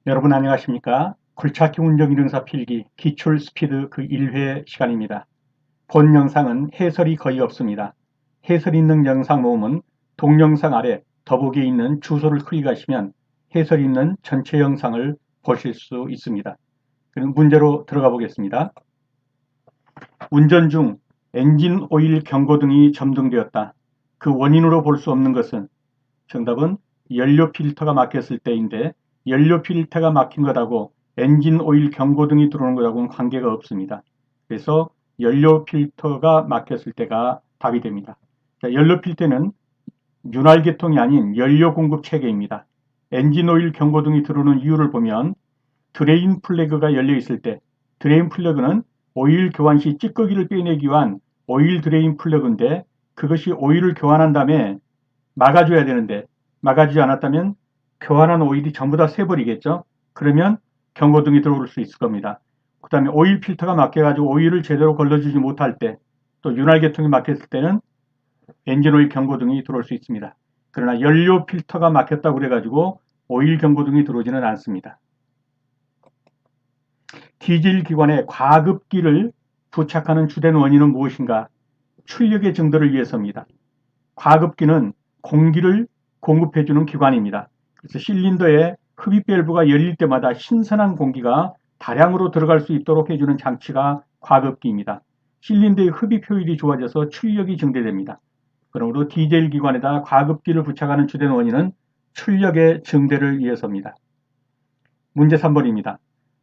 여러분 안녕하십니까? 굴착기 운전기능사 필기 기출 스피드 그 1회 시간입니다. 본 영상은 해설이 거의 없습니다. 해설 있는 영상 모음은 동영상 아래 더보기에 있는 주소를 클릭하시면 해설 있는 전체 영상을 보실 수 있습니다. 그럼 문제로 들어가 보겠습니다. 운전 중 엔진 오일 경고등이 점등되었다. 그 원인으로 볼 수 없는 것은 정답은 연료 필터가 막혔을 때인데 연료 필터가 막힌 것하고 엔진 오일 경고등이 들어오는 것하고는 관계가 없습니다. 그래서 연료 필터가 막혔을 때가 답이 됩니다. 자, 연료 필터는 윤활계통이 아닌 연료 공급 체계입니다. 엔진 오일 경고등이 들어오는 이유를 보면 드레인 플래그가 열려 있을 때 드레인 플래그는 오일 교환 시 찌꺼기를 빼내기 위한 오일 드레인 플래그인데 그것이 오일을 교환한 다음에 막아줘야 되는데 막아주지 않았다면 교환한 오일이 전부 다 새버리겠죠. 그러면 경고등이 들어올 수 있을 겁니다. 그 다음에 오일 필터가 막혀가지고 오일을 제대로 걸러주지 못할 때 또 윤활계통이 막혔을 때는 엔진오일 경고등이 들어올 수 있습니다. 그러나 연료 필터가 막혔다고 그래가지고 오일 경고등이 들어오지는 않습니다. 디젤 기관에 과급기를 부착하는 주된 원인은 무엇인가? 출력의 증대를 위해서입니다. 과급기는 공기를 공급해주는 기관입니다. 그래서 실린더에 흡입 밸브가 열릴 때마다 신선한 공기가 다량으로 들어갈 수 있도록 해주는 장치가 과급기입니다. 실린더의 흡입 효율이 좋아져서 출력이 증대됩니다. 그러므로 디젤 기관에다 과급기를 부착하는 주된 원인은 출력의 증대를 위해서입니다. 문제 3번입니다.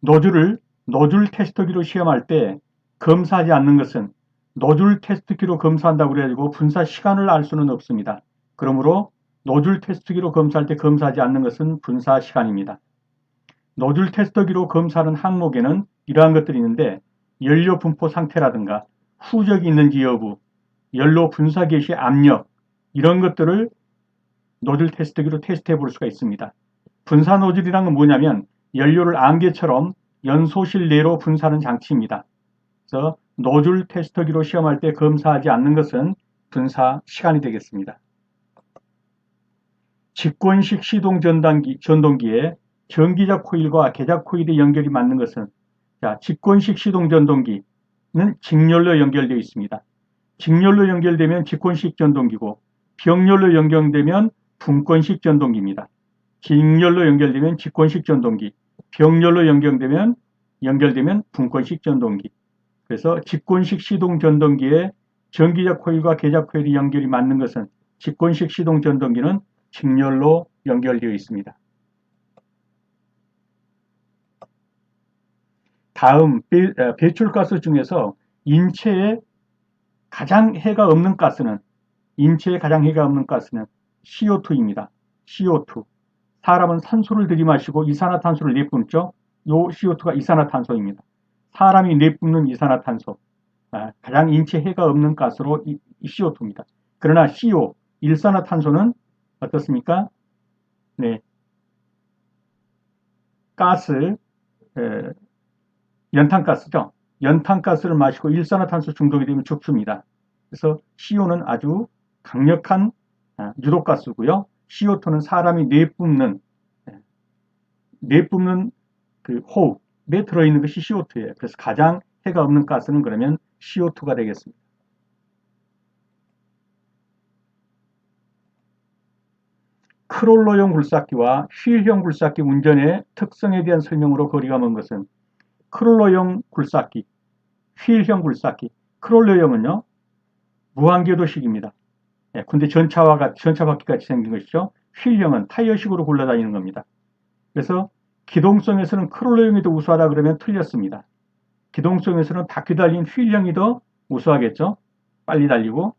노즐 테스터기로 시험할 때 검사하지 않는 것은 노즐 테스트기로 검사한다고 그래가지고 분사 시간을 알 수는 없습니다. 그러므로 노즐 테스트기로 검사할 때 검사하지 않는 것은 분사 시간입니다. 노즐 테스터기로 검사하는 항목에는 이러한 것들이 있는데 연료 분포 상태라든가 후적이 있는지 여부, 연료 분사 개시 압력 이런 것들을 노즐 테스트기로 테스트해 볼 수가 있습니다. 분사 노즐이란 건 뭐냐면 연료를 안개처럼 연소실 내로 분사하는 장치입니다. 그래서 노즐 테스터기로 시험할 때 검사하지 않는 것은 분사 시간이 되겠습니다. 직권식 시동 전동기에 전기자 코일과 계자 코일의 연결이 맞는 것은 직권식 시동 전동기는 직렬로 연결되어 있습니다. 직렬로 연결되면 직권식 전동기고 병렬로 연결되면 분권식 전동기입니다. 직렬로 연결되면 직권식 전동기, 병렬로 연결되면 분권식 전동기. 그래서 직권식 시동 전동기에 전기자 코일과 계자 코일이 연결이 맞는 것은 직권식 시동 전동기는 직렬로 연결되어 있습니다. 다음 배출가스 중에서 인체에 가장 해가 없는 가스는 CO2입니다. CO2. 사람은 산소를 들이마시고 이산화탄소를 내뿜죠. 이 CO2가 이산화탄소입니다. 사람이 내뿜는 이산화탄소. 가장 인체 해가 없는 가스로 CO2입니다. 그러나 CO, 일산화탄소는 어떻습니까? 네, 가스, 연탄가스죠. 연탄가스를 마시고 일산화탄소 중독이 되면 죽습니다. 그래서 CO는 아주 강력한 유독가스고요. CO2는 사람이 내뿜는 그 호흡에 들어있는 것이 CO2예요. 그래서 가장 해가 없는 가스는 그러면 CO2가 되겠습니다. 크롤러형 굴삭기와 휠형 굴삭기 운전의 특성에 대한 설명으로 거리가 먼 것은 크롤러형 굴삭기, 휠형 굴삭기. 크롤러형은요 무한궤도식입니다. 근데 전차바퀴 같이 생긴 것이죠. 휠형은 타이어식으로 굴러다니는 겁니다. 그래서 기동성에서는 크롤러형이 더 우수하다 그러면 틀렸습니다. 기동성에서는 바퀴 달린 휠형이 더 우수하겠죠. 빨리 달리고.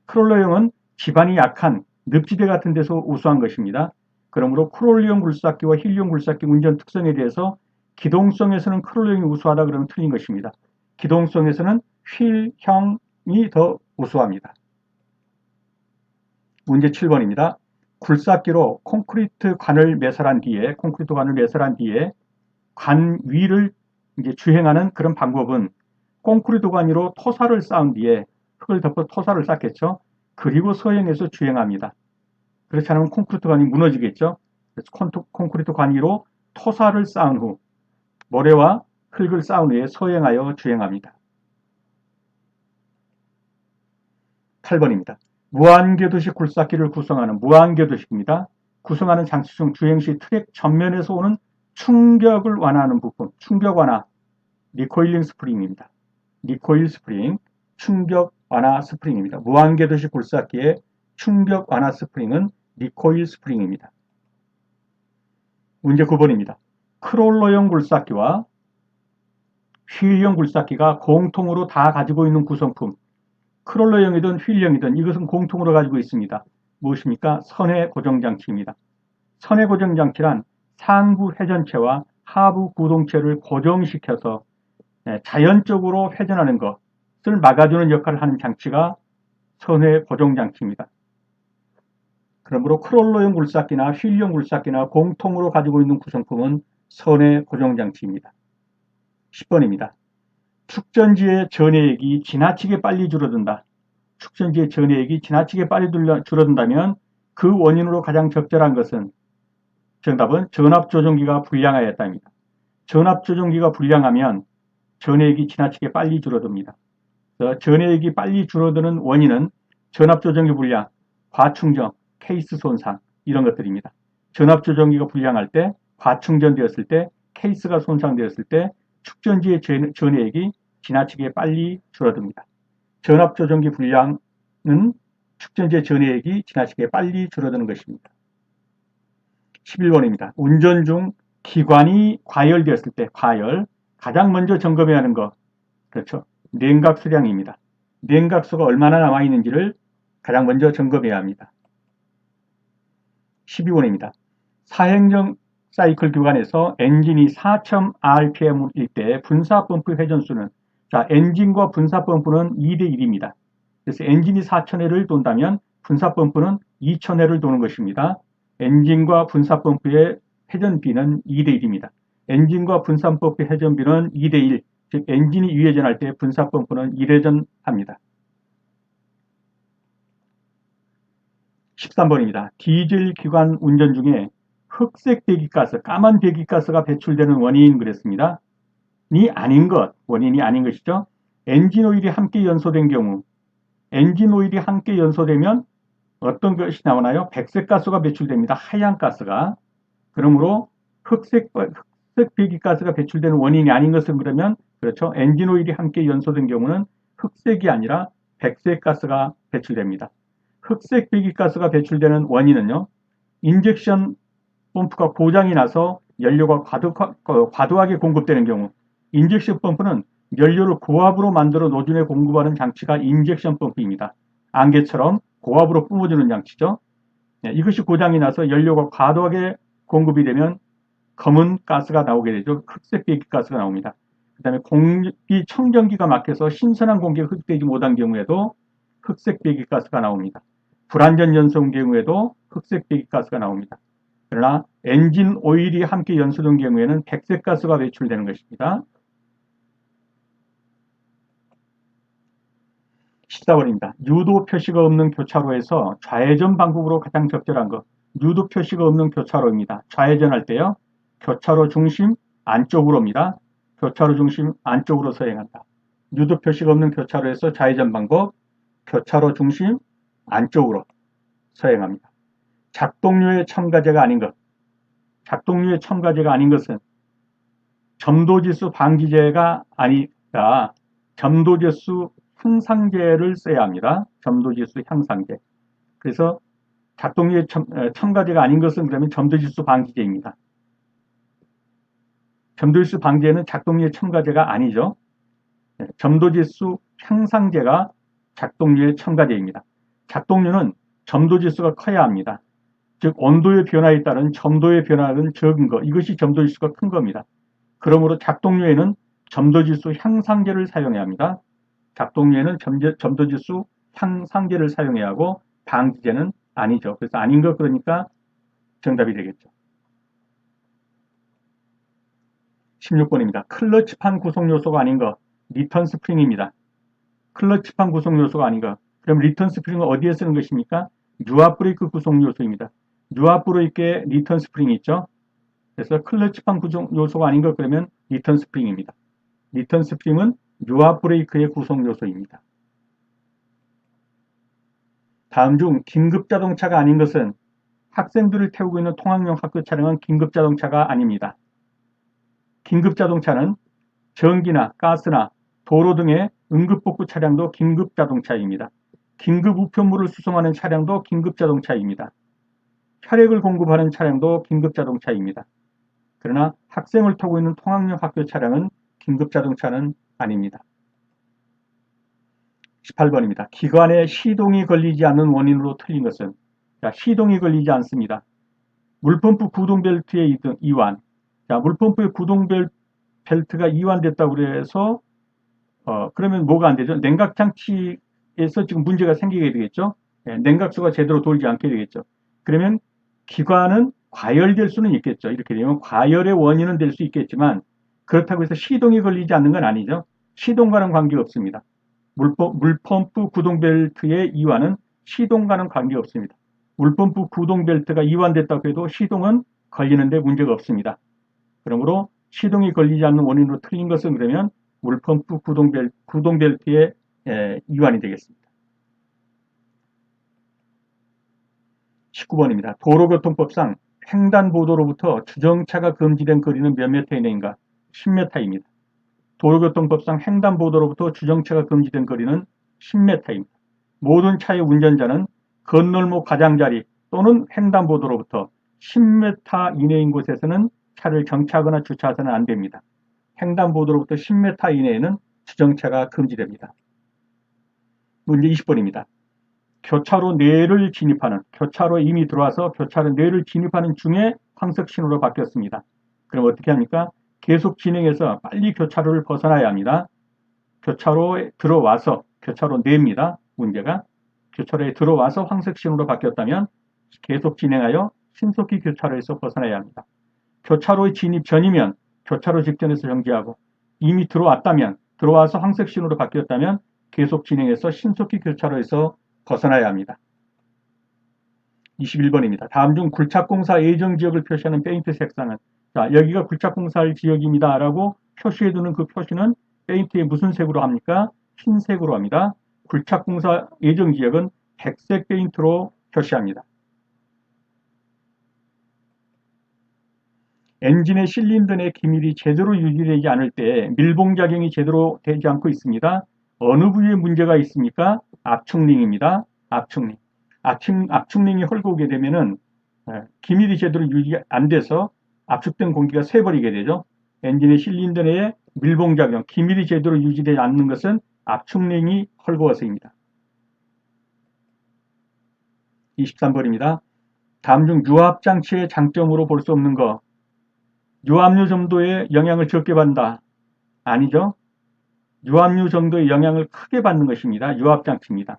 크롤러형은 지반이 약한 늪지대 같은 데서 우수한 것입니다. 그러므로 크롤러형 굴삭기와 휠형 굴삭기 운전 특성에 대해서 기동성에서는 크롤러형이 우수하다 그러면 틀린 것입니다. 기동성에서는 휠형이 더 우수합니다. 문제 7번입니다. 굴삭기로 콘크리트 관을 매설한 뒤에 관 위를 이제 주행하는 그런 방법은 콘크리트 관 위로 토사를 쌓은 뒤에 흙을 덮어 토사를 쌓겠죠. 그리고 서행해서 주행합니다. 그렇지 않으면 콘크리트 관이 무너지겠죠. 그래서 콘크리트 관 위로 토사를 쌓은 후 모래와 흙을 쌓은 후에 서행하여 주행합니다. 8번입니다. 무한궤도식 굴삭기를 구성하는 무한궤도식입니다. 구성하는 장치 중 주행 시 트랙 전면에서 오는 충격을 완화하는 부품, 충격 완화, 리코일링 스프링입니다. 리코일 스프링, 충격 완화 스프링입니다. 무한궤도식 굴삭기의 충격 완화 스프링은 리코일 스프링입니다. 문제 9번입니다. 크롤러형 굴삭기와 휠형 굴삭기가 공통으로 다 가지고 있는 구성품, 크롤러형이든 휠형이든 이것은 공통으로 가지고 있습니다. 무엇입니까? 선의 고정장치입니다. 선의 고정장치란 상부 회전체와 하부 구동체를 고정시켜서 자연적으로 회전하는 것을 막아주는 역할을 하는 장치가 선의 고정장치입니다. 그러므로 크롤러형 굴삭기나 휠형 굴삭기나 공통으로 가지고 있는 구성품은 선의 고정장치입니다. 10번입니다. 축전지의 전해액이 지나치게 빨리 줄어든다. 축전지의 전해액이 지나치게 빨리 줄어든다면 그 원인으로 가장 적절한 것은 정답은 전압조정기가 불량하였다입니다. 전압조정기가 불량하면 전해액이 지나치게 빨리 줄어듭니다. 전해액이 빨리 줄어드는 원인은 전압조정기 불량, 과충전, 케이스 손상 이런 것들입니다. 전압조정기가 불량할 때, 과충전되었을 때, 케이스가 손상되었을 때 축전지의 전해액이 지나치게 빨리 줄어듭니다. 전압조정기 불량은 축전지의 전해액이 지나치게 빨리 줄어드는 것입니다. 11번입니다. 운전 중 기관이 과열되었을 때, 가장 먼저 점검해야 하는 것, 그렇죠. 냉각수량입니다. 냉각수가 얼마나 남아있는지를 가장 먼저 점검해야 합니다. 12번입니다. 사행정 사이클 구간에서 엔진이 4,000rpm일 때 분사펌프 회전수는, 자, 엔진과 분사펌프는 2대1입니다. 그래서 엔진이 4,000회를 돈다면 분사펌프는 2,000회를 도는 것입니다. 엔진과 분사펌프의 회전비는 2대1입니다. 엔진과 분사펌프 회전비는 2대1, 즉 엔진이 2회전할 때 분사펌프는 1회전합니다. 13번입니다. 디젤 기관 운전 중에 흑색 배기가스, 까만 배기가스가 배출되는 원인인 그랬습니다. 원인이 아닌 것이죠. 엔진 오일이 함께 연소된 경우, 엔진 오일이 함께 연소되면 어떤 것이 나오나요? 백색 가스가 배출됩니다. 하얀 가스가. 그러므로 흑색 배기가스가 배출되는 원인이 아닌 것은 그러면, 그렇죠. 엔진 오일이 함께 연소된 경우는 흑색이 아니라 백색 가스가 배출됩니다. 흑색 배기가스가 배출되는 원인은요, 인젝션 펌프가 고장이 나서 연료가 과도하게 공급되는 경우, 인젝션 펌프는 연료를 고압으로 만들어 노즐에 공급하는 장치가 인젝션 펌프입니다. 안개처럼 고압으로 뿜어주는 장치죠. 이것이 고장이 나서 연료가 과도하게 공급이 되면 검은 가스가 나오게 되죠. 흑색 배기가스가 나옵니다. 그 다음에 공기 청정기가 막혀서 신선한 공기가 흡입되지 못한 경우에도 흑색 배기가스가 나옵니다. 불안전 연소인 경우에도 흑색 배기가스가 나옵니다. 그러나 엔진 오일이 함께 연소된 경우에는 백색 가스가 배출되는 것입니다. 14번입니다. 유도 표시가 없는 교차로에서 좌회전 방법으로 가장 적절한 것. 유도 표시가 없는 교차로입니다. 좌회전할 때요, 교차로 중심 안쪽으로입니다. 교차로 중심 안쪽으로 서행한다. 유도 표시가 없는 교차로에서 좌회전 방법, 교차로 중심 안쪽으로 서행합니다. 작동료의 첨가제가 아닌 것. 작동료의 첨가제가 아닌 것은 점도지수 방지제가 아니라 점도지수 향상제를 써야 합니다. 점도지수 향상제. 그래서 작동료의 첨가제가 아닌 것은 그러면 점도지수 방지제입니다. 점도지수 방지제는 작동료의 첨가제가 아니죠. 점도지수 향상제가 작동료의 첨가제입니다. 작동료는 점도지수가 커야 합니다. 즉 온도의 변화에 따른 점도의 변화는 적은 것, 이것이 점도지수가 큰 겁니다. 그러므로 작동료에는 점도지수 향상제를 사용해야 합니다. 작동료에는 점도지수 향상제를 사용해야 하고 방지제는 아니죠. 그래서 아닌 것, 그러니까 정답이 되겠죠. 16번입니다. 클러치판 구성요소가 아닌 것, 리턴 스프링입니다. 클러치판 구성요소가 아닌 것. 그럼 리턴 스프링은 어디에 쓰는 것입니까? 유압 브레이크 구성요소입니다. 유압 브레이크에 리턴 스프링이 있죠. 그래서 클러치판 구성 요소가 아닌 것 그러면 리턴 스프링입니다. 리턴 스프링은 유압 브레이크의 구성 요소입니다. 다음 중 긴급 자동차가 아닌 것은 학생들을 태우고 있는 통학용 학교 차량은 긴급 자동차가 아닙니다. 긴급 자동차는 전기나 가스나 도로 등의 응급복구 차량도 긴급 자동차입니다. 긴급 우편물을 수송하는 차량도 긴급 자동차입니다. 혈액을 공급하는 차량도 긴급 자동차입니다. 그러나 학생을 타고 있는 통학용 학교 차량은 긴급 자동차는 아닙니다. 18번입니다. 기관에 시동이 걸리지 않는 원인으로 틀린 것은, 자, 시동이 걸리지 않습니다. 물펌프 구동벨트의 이완. 자, 물펌프의 구동벨트가 이완됐다고 해서 그러면 뭐가 안 되죠? 냉각장치에서 지금 문제가 생기게 되겠죠? 네, 냉각수가 제대로 돌지 않게 되겠죠. 그러면 기관은 과열될 수는 있겠죠. 이렇게 되면 과열의 원인은 될 수 있겠지만 그렇다고 해서 시동이 걸리지 않는 건 아니죠. 시동과는 관계없습니다. 물펌프 구동벨트의 이완은 시동과는 관계없습니다. 물펌프 구동벨트가 이완됐다고 해도 시동은 걸리는데 문제가 없습니다. 그러므로 시동이 걸리지 않는 원인으로 틀린 것은 그러면 물펌프 구동벨트의 이완이 되겠습니다. 19번입니다. 도로교통법상 횡단보도로부터 주정차가 금지된 거리는 몇 미터 이내인가? 10m입니다. 도로교통법상 횡단보도로부터 주정차가 금지된 거리는 10m입니다. 모든 차의 운전자는 건널목 가장자리 또는 횡단보도로부터 10m 이내인 곳에서는 차를 정차하거나 주차해서는 안 됩니다. 횡단보도로부터 10m 이내에는 주정차가 금지됩니다. 문제 20번입니다. 교차로 내를 진입하는, 교차로에 이미 들어와서 교차로 내를 진입하는 중에 황색 신호로 바뀌었습니다. 그럼 어떻게 합니까? 계속 진행해서 빨리 교차로를 벗어나야 합니다. 교차로에 들어와서, 교차로 내입니다. 문제가. 교차로에 들어와서 황색 신호로 바뀌었다면 계속 진행하여 신속히 교차로에서 벗어나야 합니다. 교차로의 진입 전이면 교차로 직전에서 정지하고, 이미 들어왔다면, 들어와서 황색 신호로 바뀌었다면 계속 진행해서 신속히 교차로에서 벗어나야 합니다. 21번입니다. 다음 중 굴착공사 예정지역을 표시하는 페인트 색상은, 자, 여기가 굴착공사할 지역입니다 라고 표시해두는 그 표시는 페인트에 무슨 색으로 합니까? 흰색으로 합니다. 굴착공사 예정지역은 백색 페인트로 표시합니다. 엔진의 실린더 내 기밀이 제대로 유지되지 않을 때 밀봉작용이 제대로 되지 않고 있습니다. 어느 부위에 문제가 있습니까? 압축링입니다. 압축링. 압축링이 헐거우게 되면은 기밀이 제대로 유지 안 돼서 압축된 공기가 새버리게 되죠. 엔진의 실린더 내에 밀봉작용, 기밀이 제대로 유지되지 않는 것은 압축링이 헐거워서입니다. 23번입니다. 다음 중 유압장치의 장점으로 볼 수 없는 것. 유압류 점도에 영향을 적게 받는다. 아니죠. 유압류 정도의 영향을 크게 받는 것입니다. 유압장치입니다.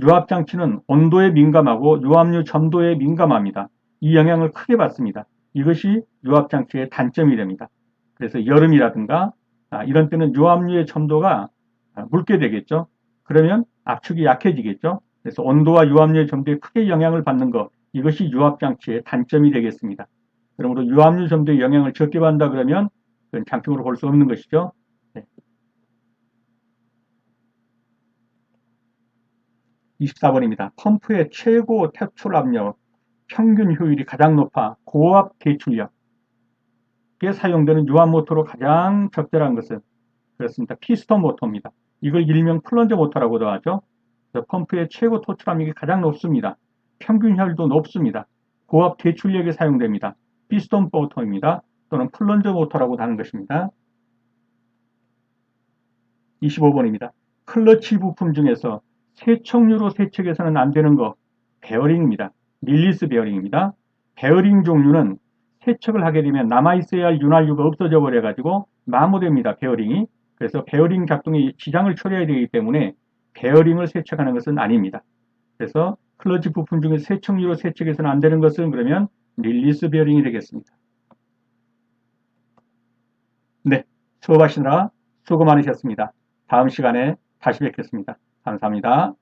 유압장치는 온도에 민감하고 유압류 점도에 민감합니다. 이 영향을 크게 받습니다. 이것이 유압장치의 단점이 됩니다. 그래서 여름이라든가 이런 때는 유압류의 점도가 묽게 되겠죠. 그러면 압축이 약해지겠죠. 그래서 온도와 유압류의 점도에 크게 영향을 받는 것, 이것이 유압장치의 단점이 되겠습니다. 그러므로 유압류 점도에 영향을 적게 받는다 그러면 그건 장점으로 볼 수 없는 것이죠. 네. 24번입니다. 펌프의 최고 퇴출 압력, 평균 효율이 가장 높아 고압 대출력에 사용되는 유압 모터로 가장 적절한 것은 그렇습니다. 피스톤 모터입니다. 이걸 일명 플런저 모터라고도 하죠. 그래서 펌프의 최고 토출 압력이 가장 높습니다. 평균 효율도 높습니다. 고압 대출력에 사용됩니다. 피스톤 모터입니다. 또는 플런저 모터라고 하는 것입니다. 25번입니다. 클러치 부품 중에서 세척류로 세척해서는 안 되는 거 베어링입니다. 릴리스 베어링입니다. 베어링 종류는 세척을 하게 되면 남아있어야 할 윤활유가 없어져 버려가지고 마모됩니다. 베어링이. 그래서 베어링 작동에 지장을 초래해야 되기 때문에 베어링을 세척하는 것은 아닙니다. 그래서 클러치 부품 중에 세척류로 세척해서는 안 되는 것은 그러면 릴리스 베어링이 되겠습니다. 네, 수업하시느라 수고 많으셨습니다. 다음 시간에 다시 뵙겠습니다. 감사합니다.